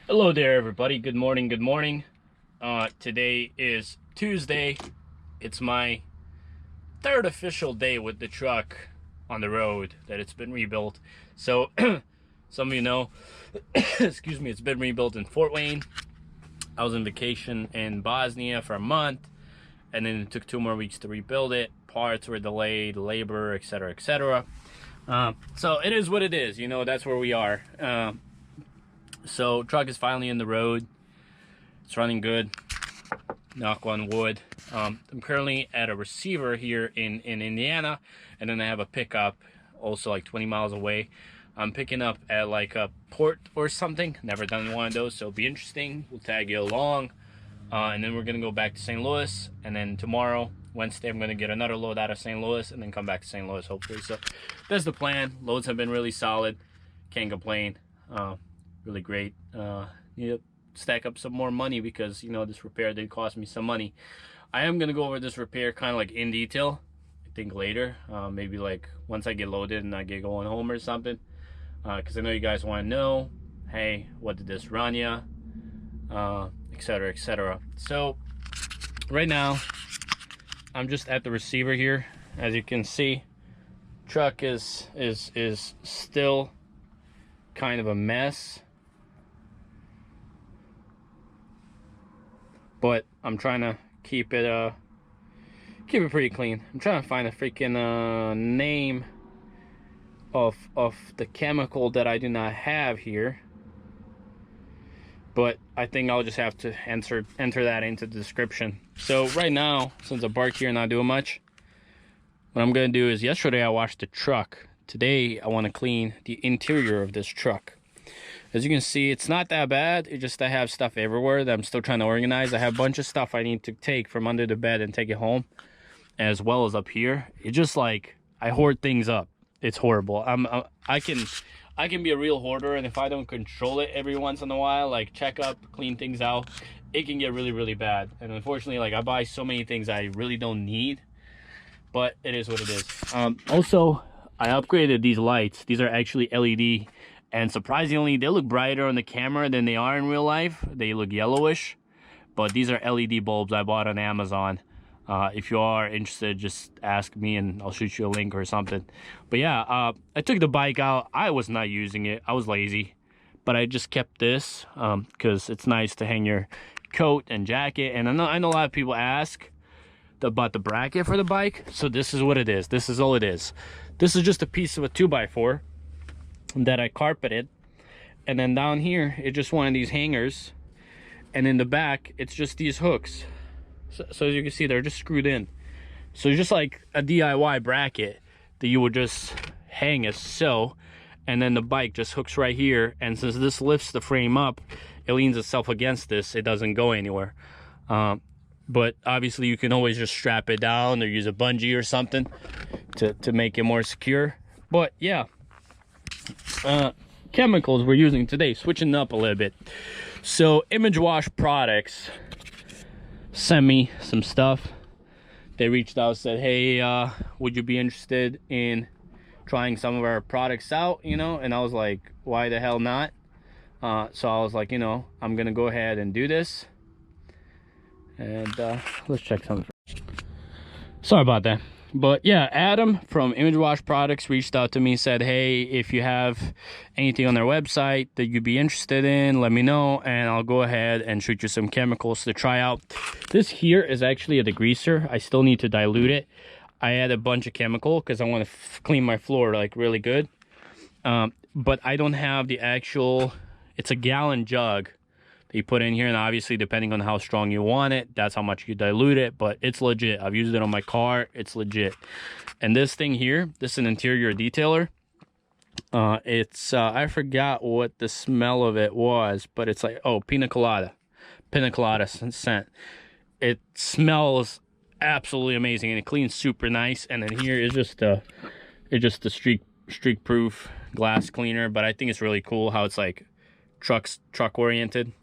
Hello there, everybody. Good morning. Good morning. Today is Tuesday. It's my third official day with the truck on the road that it's been rebuilt. So, some of you know, excuse me, it's been rebuilt in Fort Wayne. I was on vacation in Bosnia for a month, and then it took 2 more weeks to rebuild it. Parts were delayed, labor, etc., etc. So it is what it is. You know, that's where we are. So truck is finally in the road. It's running good, knock on wood. I'm currently at a receiver here in Indiana, and then I have a pickup also like 20 miles away. I'm picking up at like a port or something. Never done one of those, so it'll be interesting. We'll tag you along. And then we're gonna go back to St. Louis, and then tomorrow, Wednesday, I'm gonna get another load out of St. Louis and then come back to St. Louis hopefully. So that's the plan. Loads have been really solid, can't complain. Really great. Need to stack up some more money because, you know, this repair did cost me some money. I am gonna go over this repair kind of like in detail, I think later, maybe like once I get loaded and I get going home or something, because I know you guys want to know, hey, what did this run ya, etc., etc. So right now I'm just at the receiver here. As you can see, truck is still kind of a mess, but I'm trying to keep it pretty clean. I'm trying to find a freaking name of the chemical that I do not have here, but I think I'll just have to enter that into the description. So right now, since I park here and not doing much, what I'm gonna do is, yesterday I washed the truck. Today I want to clean the interior of this truck. As you can see, it's not that bad. It's just I have stuff everywhere that I'm still trying to organize. I have a bunch of stuff I need to take from under the bed and take it home, as well as up here. It's just like I hoard things up. It's horrible. I can be a real hoarder, and if I don't control it every once in a while, like check up, clean things out, it can get really, really bad. And unfortunately, like I buy so many things I really don't need, but it is what it is. Also, I upgraded these lights. These are actually LED. And surprisingly, they look brighter on the camera than they are in real life. They look yellowish, but these are LED bulbs I bought on Amazon. If you are interested, just ask me and I'll shoot you a link or something. But yeah, I took the bike out. I was not using it. I was lazy, but I just kept this because it's nice to hang your coat and jacket. And I know a lot of people ask about the bracket for the bike. So this is what it is. This is all it is. This is just a piece of a 2x4 that I carpeted, and then down here it's just one of these hangers, and in the back it's just these hooks. So as you can see, they're just screwed in. So it's just like a DIY bracket that you would just hang as so, and then the bike just hooks right here, and since this lifts the frame up, it leans itself against this, it doesn't go anywhere. But obviously you can always just strap it down or use a bungee or something to make it more secure. But yeah, chemicals we're using today, switching up a little bit. So Image Wash Products sent me some stuff. They reached out, said, hey, would you be interested in trying some of our products out, you know? And I was like, why the hell not? So I was like, you know, I'm gonna go ahead and do this, and let's check something. Sorry about that. But yeah, Adam from Image Wash Products reached out to me, said, hey, if you have anything on their website that you'd be interested in, let me know, and I'll go ahead and shoot you some chemicals to try out. This here is actually a degreaser. I still need to dilute it. I add a bunch of chemical because I want to clean my floor like really good. But I don't have the actual, it's a gallon jug that you put in here, and obviously depending on how strong you want it, that's how much you dilute it, but it's legit. I've used it on my car, it's legit. And this thing here, this is an interior detailer. It's I forgot what the smell of it was, but it's like, oh, pina colada scent. It smells absolutely amazing, and it cleans super nice. And then here is just a streak proof glass cleaner, but I think it's really cool how it's like truck oriented,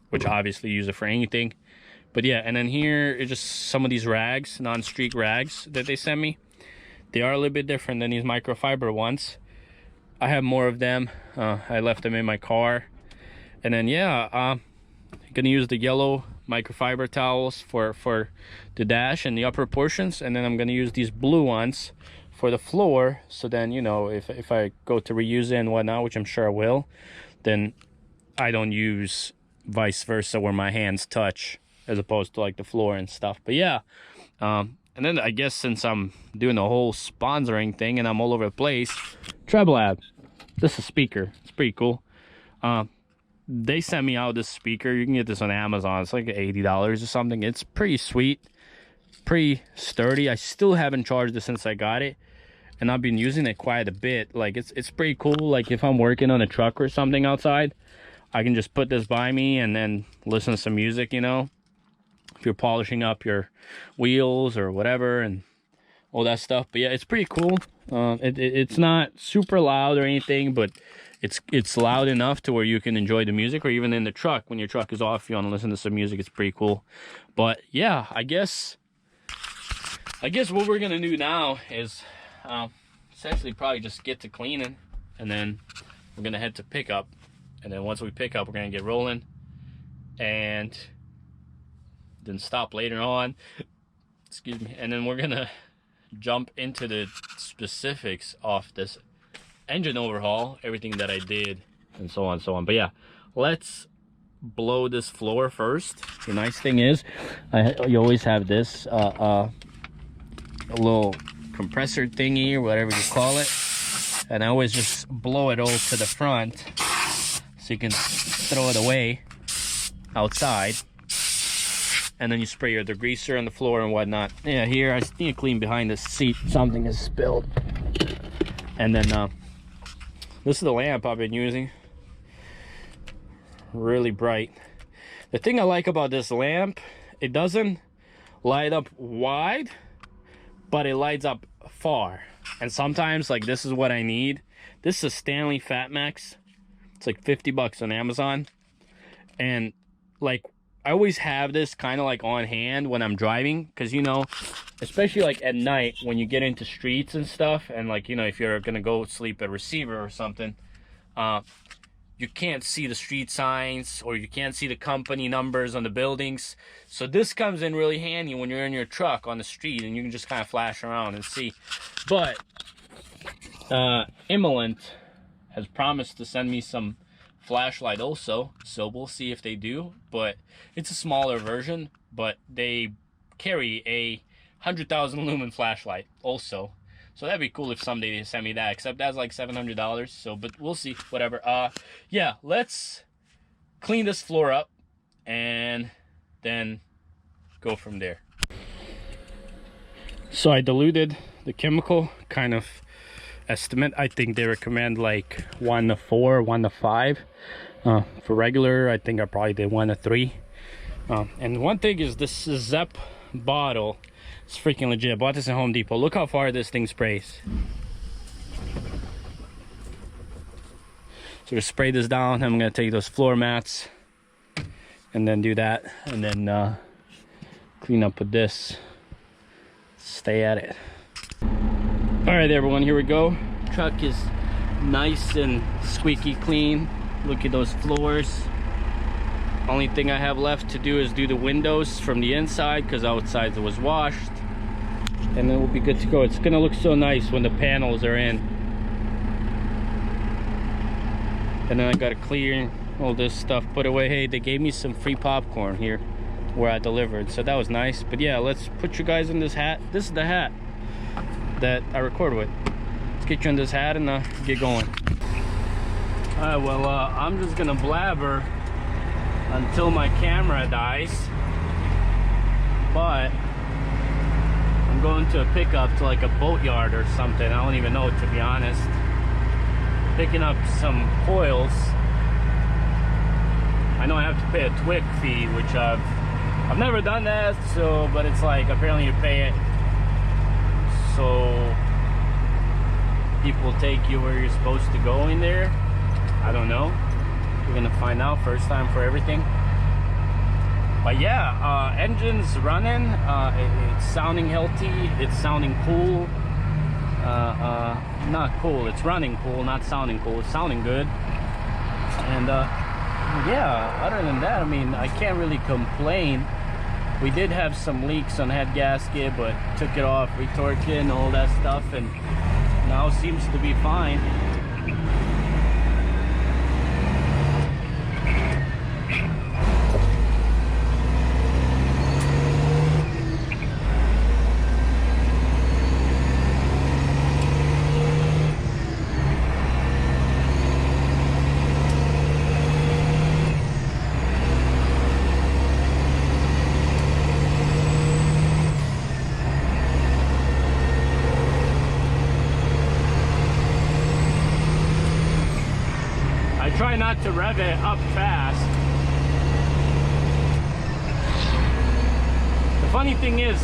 which obviously use it for anything. But yeah, and then here is just some of these rags, non-streak rags that they sent me. They are a little bit different than these microfiber ones. I have more of them. I left them in my car, And then yeah, I'm gonna use the yellow microfiber towels for the dash and the upper portions, and then I'm gonna use these blue ones for the floor. So then, you know, if I go to reuse it and whatnot, which I'm sure I will, then I don't use vice versa where my hands touch as opposed to like the floor and stuff. But yeah, and then I guess since I'm doing the whole sponsoring thing and I'm all over the place, Treblab, this is a speaker. It's pretty cool. They sent me out this speaker. You can get this on Amazon. It's like $80 or something. It's pretty sweet, pretty sturdy. I still haven't charged it since I got it, and I've been using it quite a bit. Like it's pretty cool. Like if I'm working on a truck or something outside, I can just put this by me and then listen to some music, you know, if you're polishing up your wheels or whatever and all that stuff. But yeah, it's pretty cool. It's not super loud or anything, but it's loud enough to where you can enjoy the music, or even in the truck when your truck is off, you want to listen to some music. It's pretty cool. But yeah, I guess what we're gonna do now is essentially probably just get to cleaning, and then we're gonna head to pickup. And then once we pick up, we're gonna get rolling and then stop later on. Excuse me. And then we're gonna jump into the specifics of this engine overhaul, everything that I did, and so on and so on. But yeah, let's blow this floor first. The nice thing is, you always have this a little compressor thingy or whatever you call it, and I always just blow it all to the front so you can throw it away outside, and then you spray your degreaser on the floor and whatnot. Yeah, here I need to clean behind the seat. Something is spilled. And then this is the lamp I've been using. Really bright. The thing I like about this lamp, it doesn't light up wide, but it lights up far. And sometimes, like, this is what I need. This is a Stanley FatMax. It's like 50 bucks on Amazon. And like, I always have this kind of like on hand when I'm driving, because, you know, especially like at night when you get into streets and stuff, and like, you know, if you're gonna go sleep at receiver or something, you can't see the street signs, or you can't see the company numbers on the buildings. So this comes in really handy when you're in your truck on the street and you can just kind of flash around and see. But Imolent has promised to send me some flashlight also, so we'll see if they do. But it's a smaller version, but they carry a 100,000 lumen flashlight also, so that'd be cool if someday they send me that, except that's like $700. So, but we'll see, whatever. Yeah, let's clean this floor up and then go from there. So I diluted the chemical, kind of estimate. I think they recommend like 1 to 4, 1 to 5. For regular, I think I probably did 1 to 3. And one thing is, this Zep bottle, it's freaking legit. I bought this at Home Depot. Look how far this thing sprays. So to spray this down, I'm gonna take those floor mats and then do that, and then clean up with this. Stay at it. All right, everyone, here we go. Truck is nice and squeaky clean. Look at those floors. Only thing I have left to do is do the windows from the inside, because outside it was washed, and then we'll be good to go. It's gonna look so nice when the panels are in. And then I gotta clear all this stuff, put away. Hey, they gave me some free popcorn here where I delivered, so that was nice. But yeah, let's put you guys in this hat. This is the hat that I record with. Let's get you in this hat and get going. All right, well, I'm just gonna blabber until my camera dies, but I'm going to a pickup to like a boatyard or something. I don't even know, to be honest. Picking up some coils. I know I have to pay a TWIC fee, which I've never done that, so, but it's like apparently you pay it so people take you where you're supposed to go in there. I don't know. We're gonna find out, first time for everything. But yeah, engine's running. It's sounding healthy. It's sounding cool. Not cool. It's running cool, not sounding cool. It's sounding good. And yeah, other than that, I mean, I can't really complain. We did have some leaks on head gasket, but took it off, retorqued it and all that stuff, and now seems to be fine. Try not to rev it up fast. The funny thing is,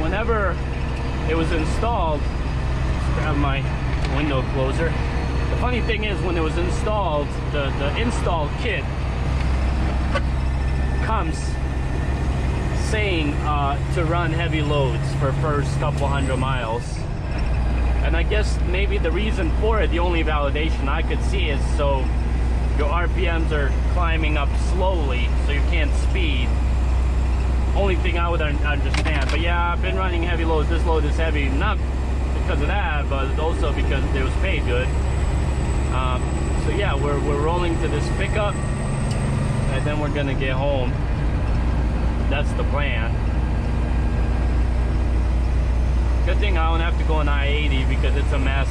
whenever it was installed, let's grab my window closer. The funny thing is, when it was installed, the install kit comes saying to run heavy loads for first couple hundred miles. And I guess maybe the reason for it, the only validation I could see, is so your RPMs are climbing up slowly, so you can't speed. Only thing I would understand. But yeah, I've been running heavy loads. This load is heavy, not because of that, but also because it was paid good. So yeah, we're rolling to this pickup, and then we're gonna get home. That's the plan. Good thing I don't have to go on I-80 because it's a mess.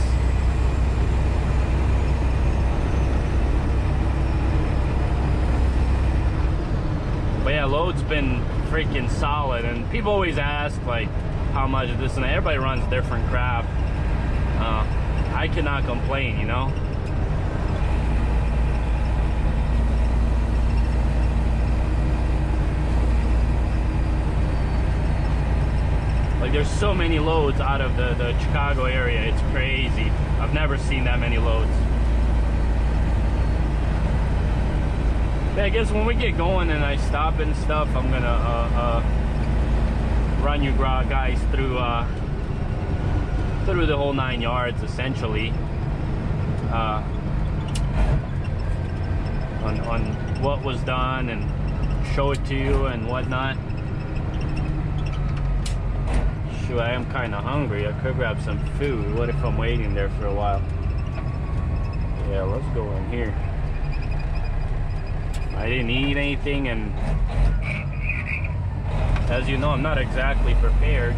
But yeah, load's been freaking solid, and people always ask like how much of this and that. Everybody runs different crap. I cannot complain, you know. Like, there's so many loads out of the Chicago area, it's crazy. I've never seen that many loads. But I guess when we get going and I stop and stuff, I'm gonna run you guys through the whole 9 yards, essentially, on what was done and show it to you and whatnot. I am kind of hungry. I could grab some food. What if I'm waiting there for a while? Yeah, let's go in here. I didn't eat anything, and as you know, I'm not exactly prepared.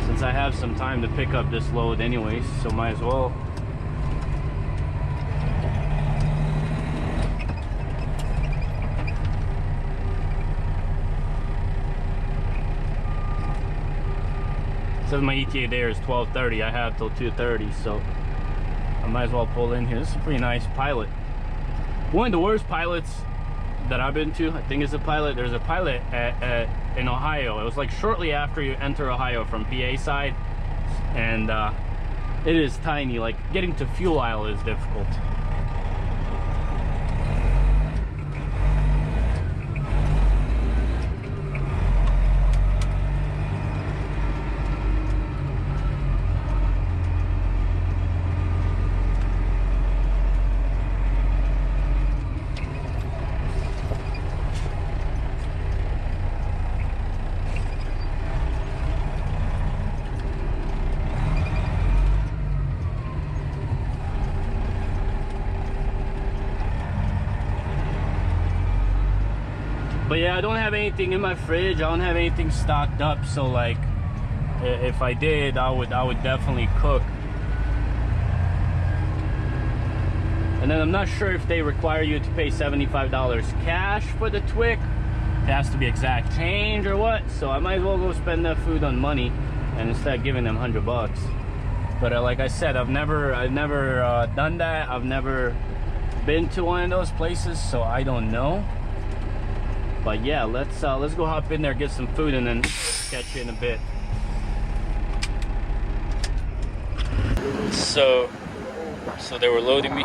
Since I have some time to pick up this load anyways, so might as well. Says my ETA there is 12:30. I have till 2:30, so I might as well pull in here. This is a pretty nice Pilot. One of the worst Pilots that I've been to, I think it's a Pilot. There's a Pilot in Ohio. It was like shortly after you enter Ohio from PA side, and it is tiny. Like, getting to fuel aisle is difficult. But yeah, I don't have anything in my fridge. I don't have anything stocked up, so like, if I did, I would definitely cook. And then I'm not sure if they require you to pay $75 cash for the TWIC. It has to be exact change or what. So I might as well go spend that food on money, and instead giving them $100. But like I said, I've never done that. I've never been to one of those places, so I don't know. But yeah, let's go hop in there, get some food, and then catch you in a bit. So they were loading me,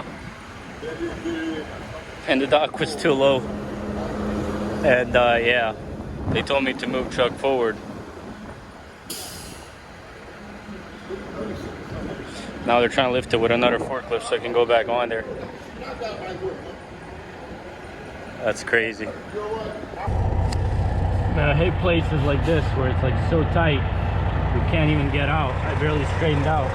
and the dock was too low. And yeah, they told me to move truck forward. Now they're trying to lift it with another forklift so I can go back on there. That's crazy. I hate places like this where it's like so tight you can't even get out. I barely straightened out.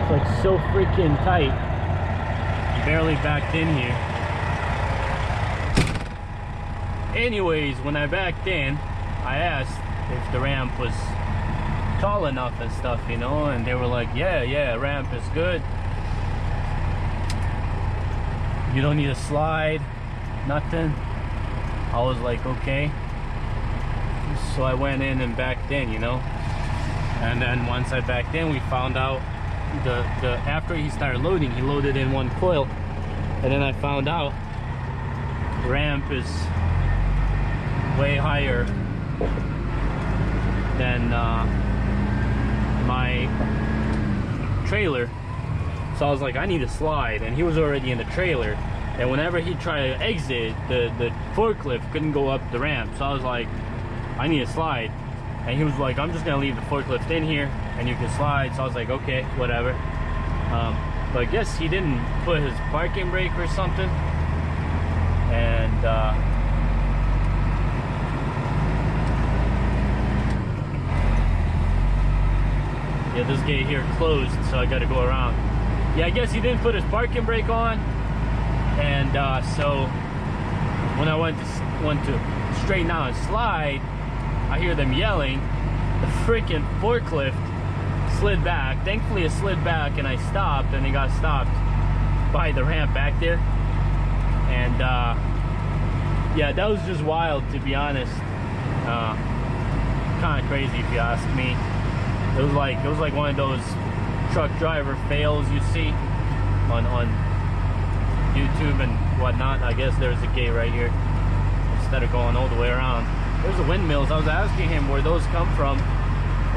It's like so freaking tight. Barely backed in here. Anyways, when I backed in, I asked if the ramp was tall enough and stuff, you know, and they were like, yeah, ramp is good. You don't need a slide, nothing. I was like, okay. So I went in and backed in, you know. And then once I backed in, we found out after he started loading, he loaded in one coil, and then I found out the ramp is way higher than my trailer. So I was like, I need a slide, and he was already in the trailer, and whenever he tried to exit, the forklift couldn't go up the ramp. So I was like, I need a slide, and he was like, I'm just gonna leave the forklift in here and you can slide. So I was like, okay, whatever. But I guess he didn't put his parking brake or something, and yeah, this gate here closed, so I gotta go around. Yeah, I guess he didn't put his parking brake on, and so when I went to straighten out and slide, I hear them yelling. The freaking forklift slid back. Thankfully it slid back and I stopped, and it got stopped by the ramp back there. And yeah, that was just wild, to be honest. Kind of crazy if you ask me. It was like one of those truck driver fails you see on YouTube and whatnot. I guess there's a gate right here instead of going all the way around. There's the windmills. I was asking him where those come from,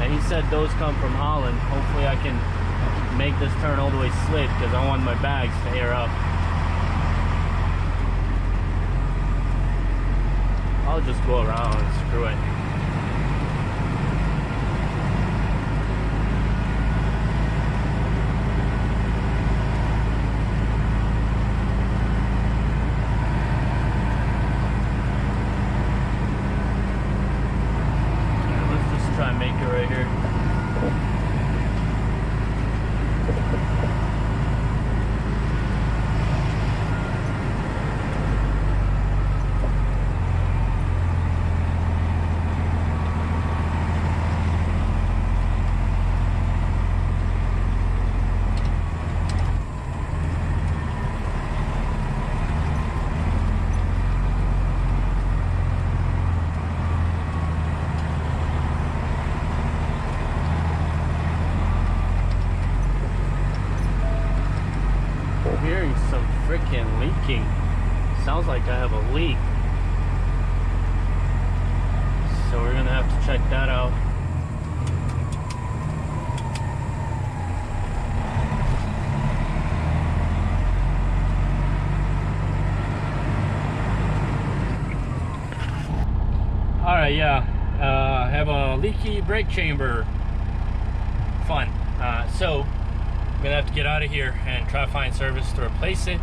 and he said those come from Holland. Hopefully I can make this turn all the way slick, because I want my bags to air up. I'll just go around and screw it. Try and make it right here. Hearing some freaking leaking. Sounds like I have a leak. So we're gonna have to check that out. Alright, yeah. I have a leaky brake chamber. Fun. So I'm gonna have to get out of here and try to find service to replace it,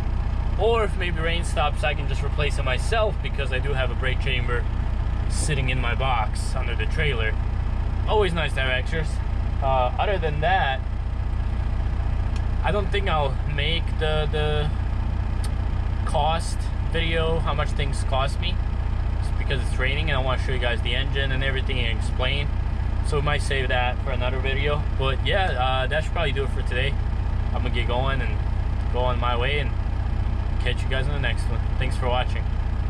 or if maybe rain stops, I can just replace it myself, because I do have a brake chamber sitting in my box under the trailer. Always nice to have extras. Other than that, I don't think I'll make the cost video, how much things cost me, just because it's raining and I want to show you guys the engine and everything and explain. So we might save that for another video. But yeah, that should probably do it for today. I'm gonna get going and go on my way and catch you guys in the next one. Thanks for watching.